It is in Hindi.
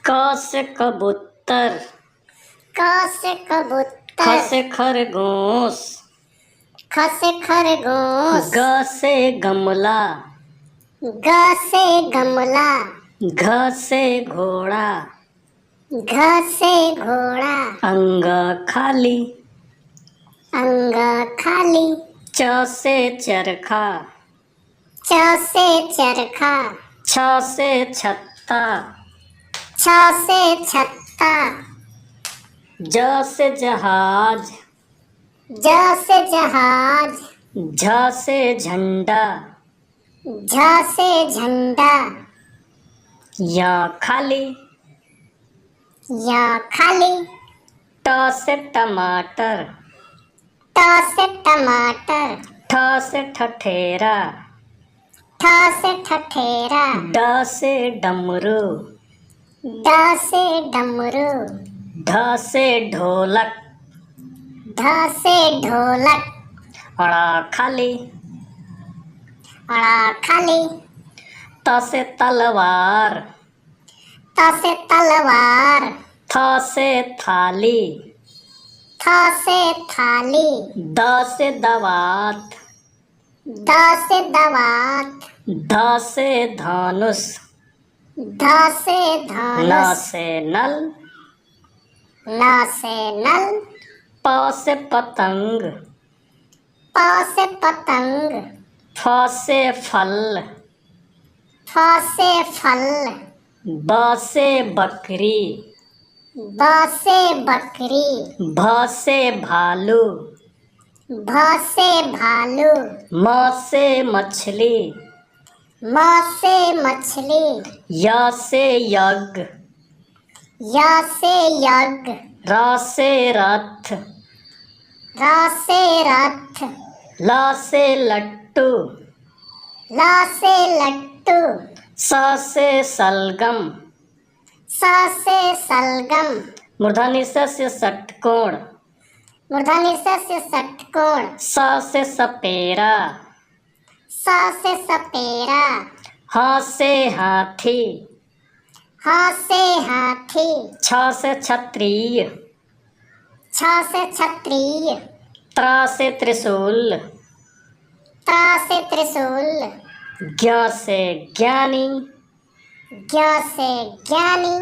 क से कबूतर, क से ख कबूतर, से खरगोश, ख से खरगोश, ग से गमला, ग से गमला, घ से घोड़ा, घ से घोड़ा, अंग खाली, अंग खाली, च से चरखा, च से चरखा, छ से छत्ता, छ से छत्ता, ज से जहाज, ज से जहाज, झ से झंडा, झ से झंडा, य खाली, य खाली, ट से टमाटर, ट से टमाटर, ठ से ठठेरा, ठ से ठठेरा, ड से डमरू, ड से डमरू, ढ से ढोलक, ढ से ढोलक, अड़ा खाली, अड़ा खाली, त से तलवार, त से तलवार, थ से थाली, थ से थाली, द से दवात, द से दवात, ध से धनुष, ध से न धनुष, से नल, न से नल, प से पतंग, प से पतंग, फ से फल, फ से फल, ब से बकरी, ब से बकरी, भ से भालू, भ से भालू, म से मछली, म से मछली, य से यज्ञ, य से यज्ञ, र से रथ, र से रथ, ल से लट्टू, ल से लट्टू, स से सलगम, स से सलगम, मूर्धनि स से षटकोण, मूर्धनि स से षटकोण, स से सपेरा, स से सपेरा, ह से हाथी, ह से हाथी, छ से क्षत्रिय, छ से क्षत्रिय, त्र से त्रिशूल, त्र से त्रिशूल, ज्ञ से ज्ञानी, ज्ञ से ज्ञानी,